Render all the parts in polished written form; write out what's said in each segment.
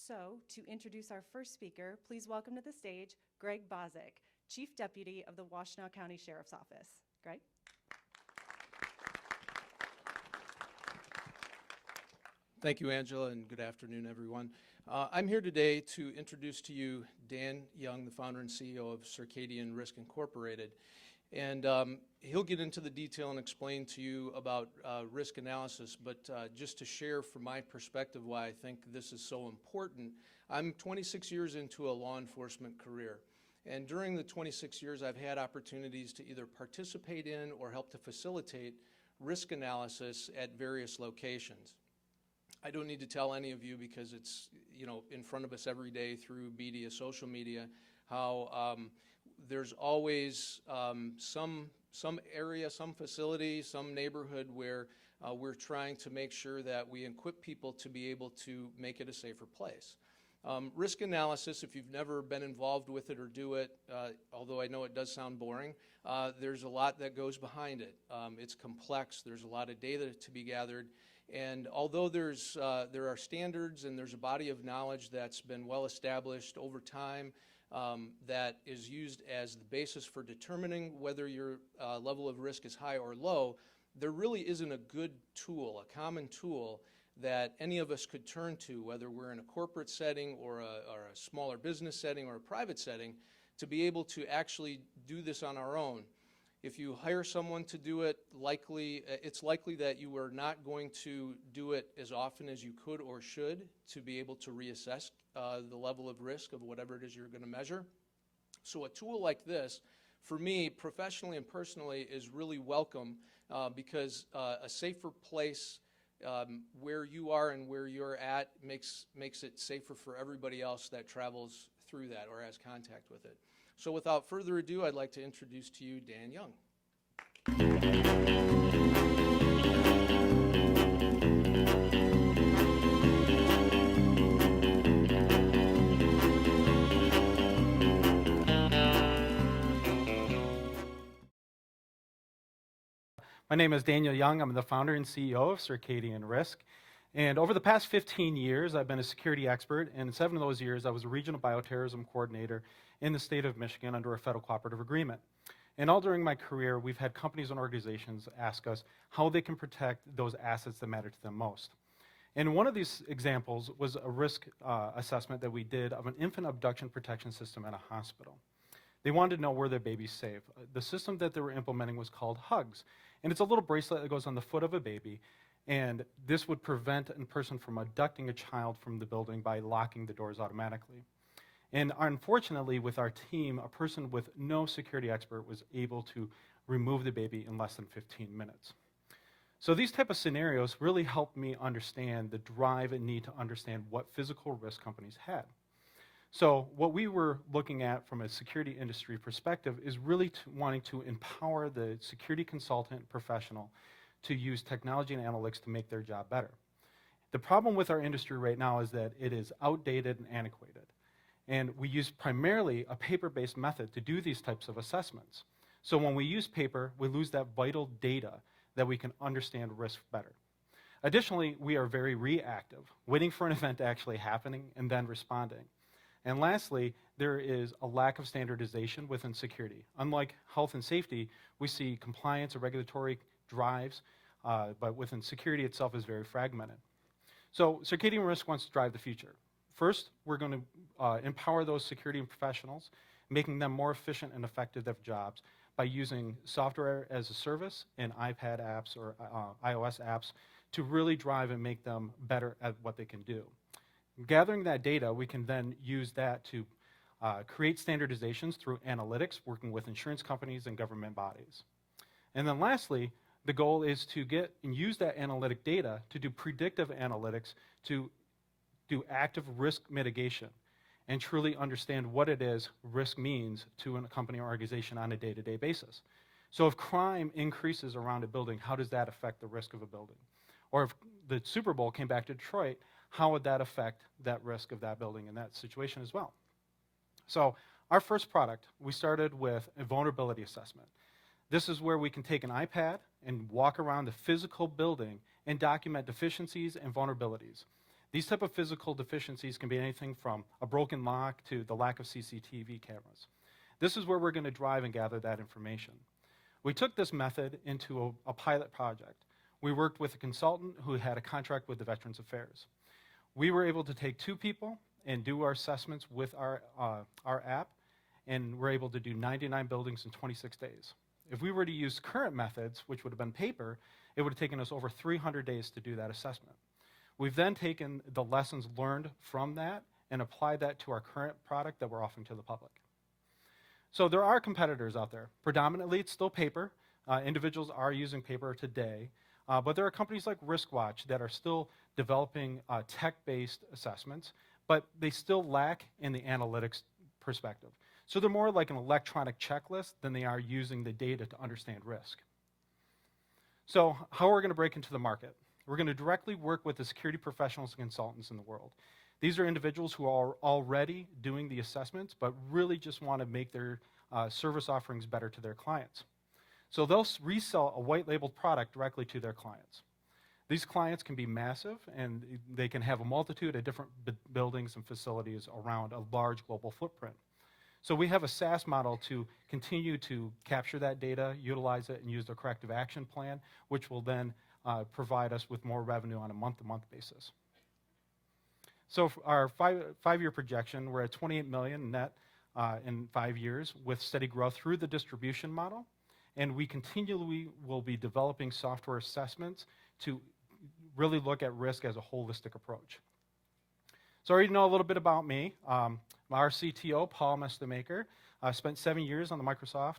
So, to introduce our first speaker, please welcome to the stage Greg Bozick, Chief Deputy of the Washtenaw County Sheriff's Office. Greg? Thank you, Angela, and good afternoon, everyone. I'm here today to introduce to you Dan Young, the founder and CEO of Circadian Risk Incorporated. And he'll get into the detail and explain to you about risk analysis, but just to share from my perspective why I think this is so important, I'm 26 years into a law enforcement career. And during the 26 years, I've had opportunities to either participate in or help to facilitate risk analysis at various locations. I don't need to tell any of you, because it's in front of us every day through media, social media, how there's always some area, some facility, some neighborhood where we're trying to make sure that we equip people to be able to make it a safer place. Risk analysis, if you've never been involved with it or do it, although I know it does sound boring, there's a lot that goes behind it. It's complex. There's a lot of data to be gathered. And although there are standards and there's a body of knowledge that's been well established over time that is used as the basis for determining whether your level of risk is high or low, there really isn't a good tool, a common tool that any of us could turn to, whether we're in a corporate setting or a smaller business setting or a private setting, to be able to actually do this on our own. If you hire someone to do it, it's likely that you are not going to do it as often as you could or should to be able to reassess the level of risk of whatever it is you're going to measure. So a tool like this, for me, professionally and personally, is really welcome because a safer place where you are and where you're at makes it safer for everybody else that travels through that or has contact with it. So without further ado, I'd like to introduce to you Dan Young. My name is Daniel Young. I'm the founder and CEO of Circadian Risk. And over the past 15 years, I've been a security expert, and in 7 of those years, I was a regional bioterrorism coordinator in the state of Michigan under a federal cooperative agreement. And all during my career, we've had companies and organizations ask us how they can protect those assets that matter to them most. And one of these examples was a risk assessment that we did of an infant abduction protection system at a hospital. They wanted to know where their baby's safe. The system that they were implementing was called HUGS, and it's a little bracelet that goes on the foot of a baby, and this would prevent a person from abducting a child from the building by locking the doors automatically. And unfortunately, with our team, a person with no security expert was able to remove the baby in less than 15 minutes. So these type of scenarios really helped me understand the drive and need to understand what physical risk companies had. So what we were looking at from a security industry perspective is really wanting to empower the security consultant professional to use technology and analytics to make their job better. The problem with our industry right now is that it is outdated and antiquated. And we use primarily a paper-based method to do these types of assessments. So when we use paper, we lose that vital data that we can understand risk better. Additionally, we are very reactive, waiting for an event actually happening and then responding. And lastly, there is a lack of standardization within security. Unlike health and safety, we see compliance or regulatory drives, but within security itself is very fragmented. So Circadian Risk wants to drive the future. First, we're going to empower those security professionals, making them more efficient and effective at their jobs by using software as a service and iPad apps or iOS apps to really drive and make them better at what they can do. Gathering that data, we can then use that to create standardizations through analytics, working with insurance companies and government bodies. And then lastly, the goal is to get and use that analytic data to do predictive analytics to do active risk mitigation and truly understand what it is risk means to a company or organization on a day-to-day basis. So if crime increases around a building, how does that affect the risk of a building? Or if the Super Bowl came back to Detroit, how would that affect that risk of that building in that situation as well? So our first product, we started with a vulnerability assessment. This is where we can take an iPad and walk around the physical building and document deficiencies and vulnerabilities. These type of physical deficiencies can be anything from a broken lock to the lack of CCTV cameras. This is where we're going to drive and gather that information. We took this method into a pilot project. We worked with a consultant who had a contract with the Veterans Affairs. We were able to take 2 people and do our assessments with our app, and we're able to do 99 buildings in 26 days. If we were to use current methods, which would have been paper, it would have taken us over 300 days to do that assessment. We've then taken the lessons learned from that and applied that to our current product that we're offering to the public. So there are competitors out there. Predominantly, it's still paper. Individuals are using paper today. But there are companies like RiskWatch that are still developing tech-based assessments, but they still lack in the analytics perspective. So they're more like an electronic checklist than they are using the data to understand risk. So how are we going to break into the market? We're going to directly work with the security professionals and consultants in the world. These are individuals who are already doing the assessments, but really just want to make their service offerings better to their clients. So they'll resell a white labeled product directly to their clients. These clients can be massive, and they can have a multitude of different buildings and facilities around a large global footprint. So we have a SaaS model to continue to capture that data, utilize it, and use the corrective action plan, which will then provide us with more revenue on a month-to-month basis. So for our five-year projection, we're at $28 million net in 5 years with steady growth through the distribution model. And we continually will be developing software assessments to really look at risk as a holistic approach. So I already know a little bit about me. Our CTO, Paul Mestemaker, spent 7 years on the Microsoft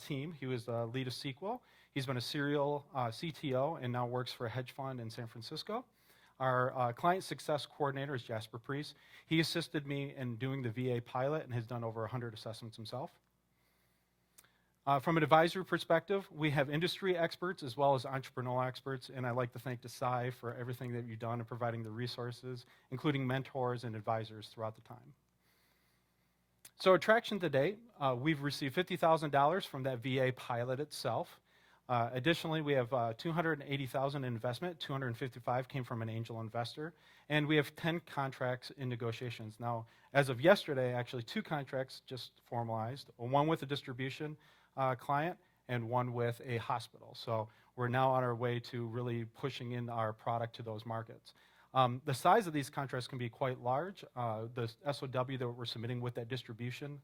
team. He was the lead of SQL. He's been a serial CTO and now works for a hedge fund in San Francisco. Our client success coordinator is Jasper Priest. He assisted me in doing the VA pilot and has done over 100 assessments himself. From an advisory perspective, we have industry experts as well as entrepreneurial experts, and I'd like to thank Desai for everything that you've done in providing the resources, including mentors and advisors throughout the time. So attraction to date, we've received $50,000 from that VA pilot itself. Additionally, we have $280,000 in investment, $255,000 came from an angel investor, and we have 10 contracts in negotiations. Now, as of yesterday, actually 2 contracts just formalized, one with a distribution client and one with a hospital. So we're now on our way to really pushing in our product to those markets. The size of these contracts can be quite large. The SOW that we're submitting with that distribution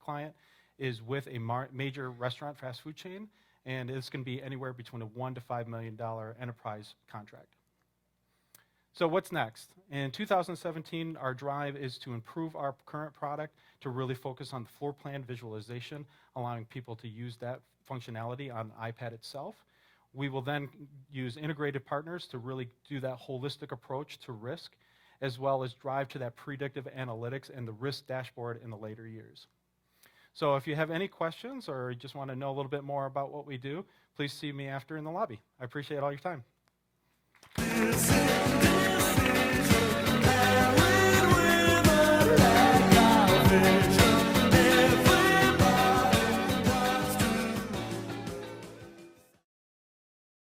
client is with a major restaurant fast food chain, and it's going to be anywhere between a $1 to $5 million enterprise contract. So what's next? In 2017, our drive is to improve our current product to really focus on the floor plan visualization, allowing people to use that functionality on iPad itself. We will then use integrated partners to really do that holistic approach to risk, as well as drive to that predictive analytics and the risk dashboard in the later years. So if you have any questions or just want to know a little bit more about what we do, please see me after in the lobby. I appreciate all your time.